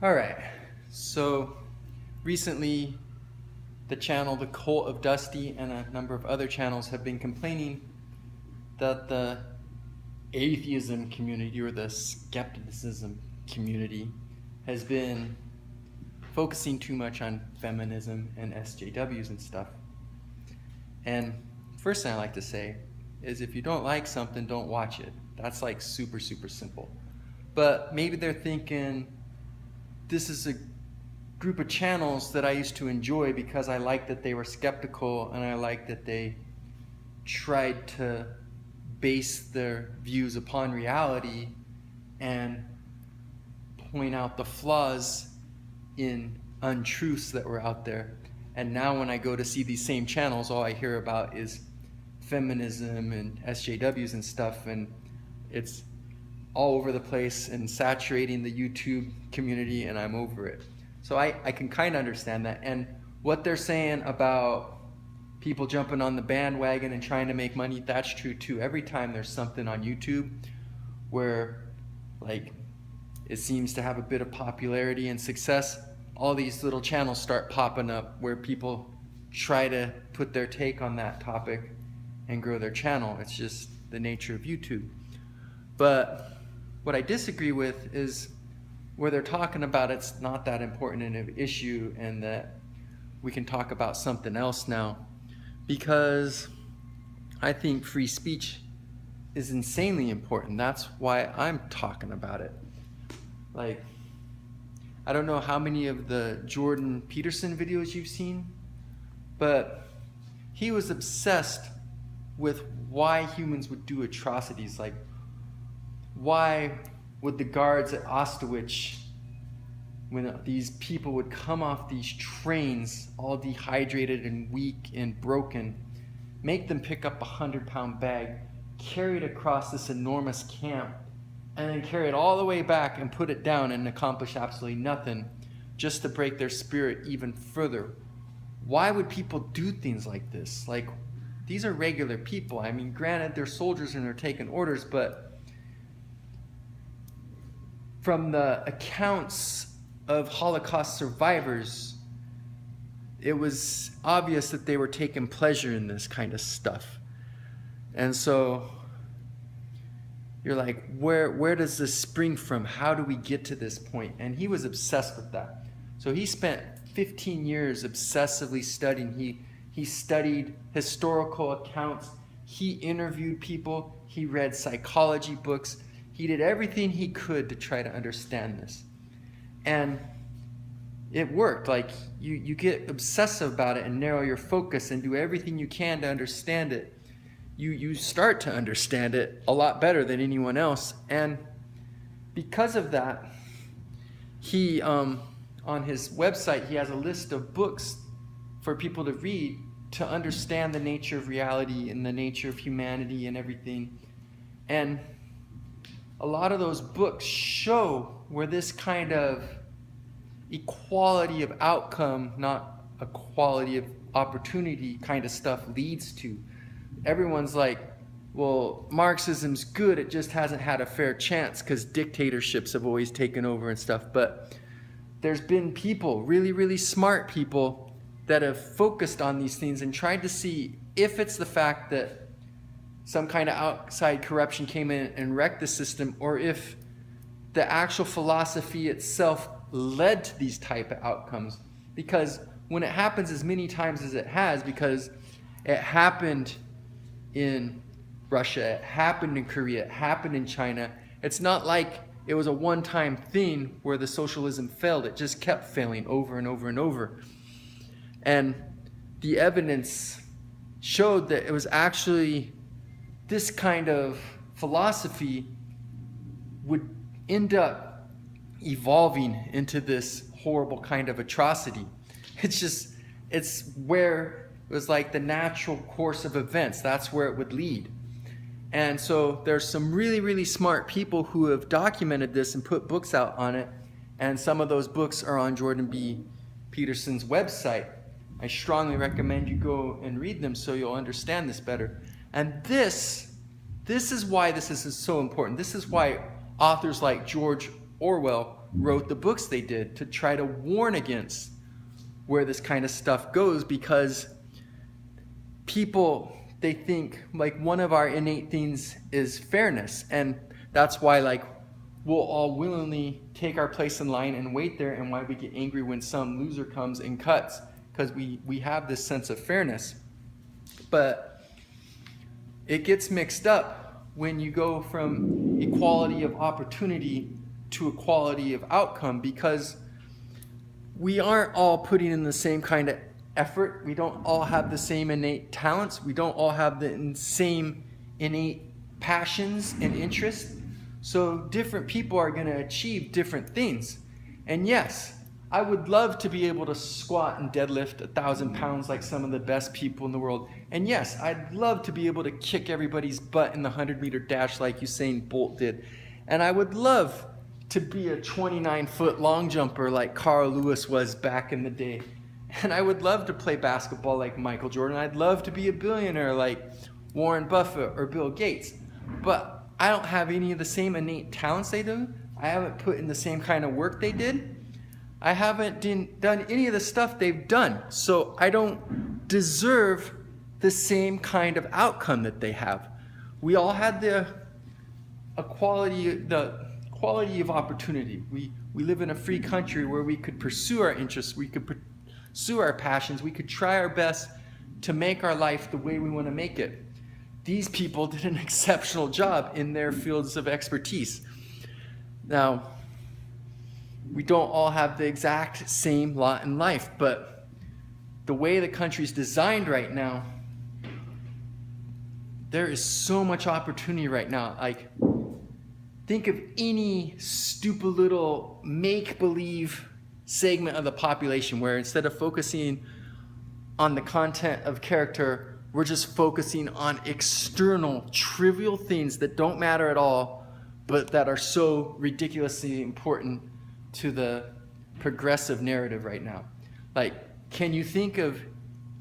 Alright, so recently the channel The Cult of Dusty and a number of other channels have been complaining that the atheism community or the skepticism community has been focusing too much on feminism and SJWs and stuff. And first thing I like to say is if you don't like something, don't watch it. That's like super simple. But maybe they're thinking, this is a group of channels that I used to enjoy because I liked that they were skeptical and I liked that they tried to base their views upon reality and point out the flaws in untruths that were out there. And now when I go to see these same channels, all I hear about is feminism and SJWs and stuff, and it's all over the place and saturating the YouTube community, and I'm over it. So I can kind of understand that. And what they're saying about people jumping on the bandwagon and trying to make money, that's true too. Every time there's something on YouTube where like it seems to have a bit of popularity and success, all these little channels start popping up where people try to put their take on that topic and grow their channel. It's just the nature of YouTube. But what I disagree with is where they're talking about it's not that important an issue and that we can talk about something else now, because I think free speech is insanely important. That's why I'm talking about it. Like, I don't know how many of the Jordan Peterson videos you've seen, but he was obsessed with why humans would do atrocities. Like, why would the guards at Auschwitz, when these people would come off these trains all dehydrated and weak and broken, make them pick up a 100-pound bag, carry it across this enormous camp, and then carry it all the way back and put it down and accomplish absolutely nothing just to break their spirit even further? Why would people do things like this? Like, these are regular people. I mean, granted, they're soldiers and they're taking orders, but from the accounts of Holocaust survivors, it was obvious that they were taking pleasure in this kind of stuff. And so you're like, where does this spring from? How do we get to this point? And he was obsessed with that. So he spent 15 years obsessively studying. He studied historical accounts. He interviewed people. He read psychology books. He did everything he could to try to understand this. And it worked. Like, you get obsessive about it and narrow your focus and do everything you can to understand it. You start to understand it a lot better than anyone else. And because of that, he, on his website, he has a list of books for people to read to understand the nature of reality and the nature of humanity and everything. And a lot of those books show where this kind of equality of outcome, not equality of opportunity kind of stuff leads to. Everyone's like, well, Marxism's good, it just hasn't had a fair chance because dictatorships have always taken over and stuff. But there's been people, really smart people, that have focused on these things and tried to see if it's the fact that some kind of outside corruption came in and wrecked the system, or if the actual philosophy itself led to these type of outcomes. Because when it happens as many times as it has, because it happened in Russia, it happened in Korea, it happened in China, it's not like it was a one-time thing where the socialism failed. It just kept failing over and over and over. And the evidence showed that it was actually this kind of philosophy would end up evolving into this horrible kind of atrocity. It's where it was like the natural course of events. That's where it would lead. And so there's some really smart people who have documented this and put books out on it. And some of those books are on Jordan B. Peterson's website. I strongly recommend you go and read them so you'll understand this better. And this is why this is so important. This is why authors like George Orwell wrote the books they did, to try to warn against where this kind of stuff goes, because people, they think like one of our innate things is fairness, and that's why like we'll all willingly take our place in line and wait there, and why we get angry when some loser comes and cuts, because we have this sense of fairness. But it gets mixed up when you go from equality of opportunity to equality of outcome, because we aren't all putting in the same kind of effort. We don't all have the same innate talents. We don't all have the same innate passions and interests. So different people are going to achieve different things. And yes, I would love to be able to squat and deadlift 1,000 pounds like some of the best people in the world. And yes, I'd love to be able to kick everybody's butt in the 100-meter dash like Usain Bolt did. And I would love to be a 29-foot long jumper like Carl Lewis was back in the day. And I would love to play basketball like Michael Jordan. I'd love to be a billionaire like Warren Buffett or Bill Gates. But I don't have any of the same innate talents they do. I haven't put in the same kind of work they did. I haven't done any of the stuff they've done. So I don't deserve the same kind of outcome that they have. We all had the equality of opportunity. We live in a free country where we could pursue our interests, we could pursue our passions, we could try our best to make our life the way we want to make it. These people did an exceptional job in their fields of expertise. Now, we don't all have the exact same lot in life, but the way the country's designed right now, there is so much opportunity right now. Like, think of any stupid little make-believe segment of the population where instead of focusing on the content of character, we're just focusing on external, trivial things that don't matter at all, but that are so ridiculously important to the progressive narrative right now. Like, can you think of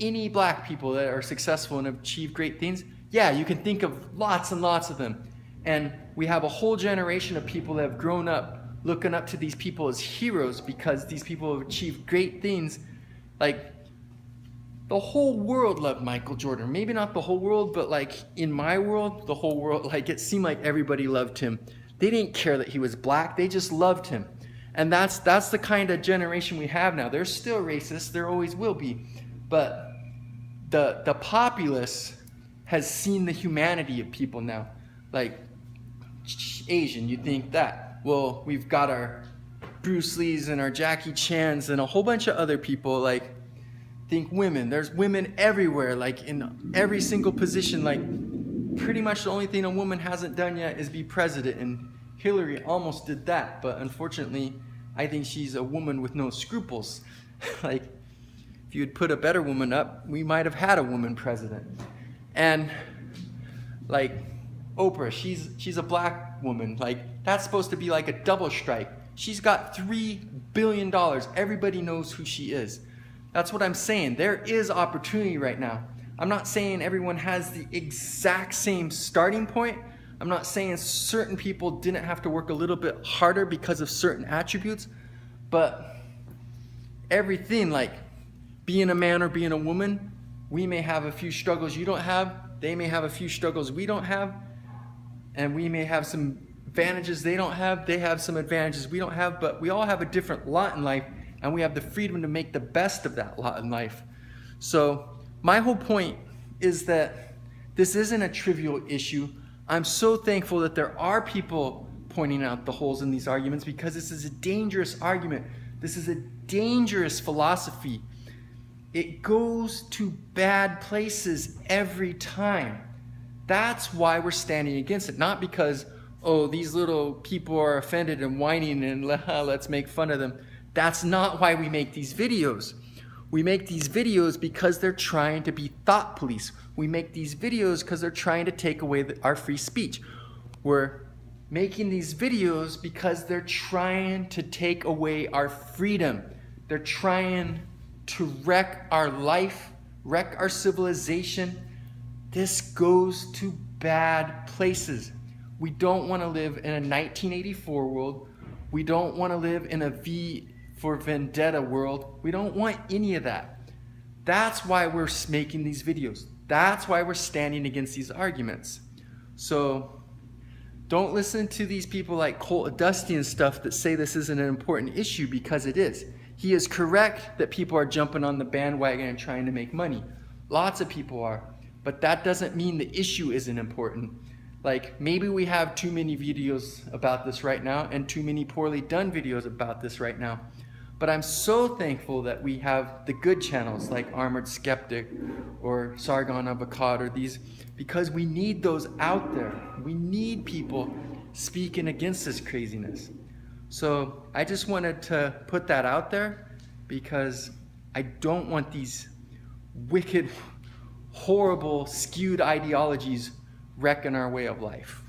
any black people that are successful and have achieved great things? Yeah, you can think of lots and lots of them. And we have a whole generation of people that have grown up looking up to these people as heroes because these people have achieved great things. Like, the whole world loved Michael Jordan. Maybe not the whole world, but like in my world, the whole world, like it seemed like everybody loved him. They didn't care that he was black. They just loved him. And that's the kind of generation we have now. They're still racist. There always will be. But the populace has seen the humanity of people now. Like, Asian, you think that. Well, we've got our Bruce Lees and our Jackie Chans and a whole bunch of other people. Like, think women. There's women everywhere, like in every single position. Like, pretty much the only thing a woman hasn't done yet is be president. And Hillary almost did that, but unfortunately, I think she's a woman with no scruples. Like, if you had put a better woman up, we might have had a woman president. And like Oprah, she's a black woman. Like, that's supposed to be like a double strike. She's got $3 billion. Everybody knows who she is. That's what I'm saying. There is opportunity right now. I'm not saying everyone has the exact same starting point. I'm not saying certain people didn't have to work a little bit harder because of certain attributes, but everything, like being a man or being a woman, we may have a few struggles you don't have, they may have a few struggles we don't have, and we may have some advantages they don't have, they have some advantages we don't have, but we all have a different lot in life, and we have the freedom to make the best of that lot in life. So my whole point is that this isn't a trivial issue. I'm so thankful that there are people pointing out the holes in these arguments, because this is a dangerous argument. This is a dangerous philosophy. It goes to bad places every time. That's why we're standing against it. Not because, oh, these little people are offended and whining and let's make fun of them. That's not why we make these videos. We make these videos because they're trying to be thought police. We make these videos because they're trying to take away our free speech. We're making these videos because they're trying to take away our freedom. They're trying to wreck our life, wreck our civilization. This goes to bad places. We don't want to live in a 1984 world We don't want to live in a V for Vendetta world. We don't want any of that. That's why we're making these videos. That's why we're standing against these arguments. So don't listen to these people like Colt Dusty and stuff that say this isn't an important issue, because it is. He is correct that people are jumping on the bandwagon and trying to make money. Lots of people are. But that doesn't mean the issue isn't important. Like, maybe we have too many videos about this right now and too many poorly done videos about this right now. But I'm so thankful that we have the good channels like Armored Skeptic or Sargon of Akkad, or these, because we need those out there. We need people speaking against this craziness. So I just wanted to put that out there, because I don't want these wicked, horrible, skewed ideologies wrecking our way of life.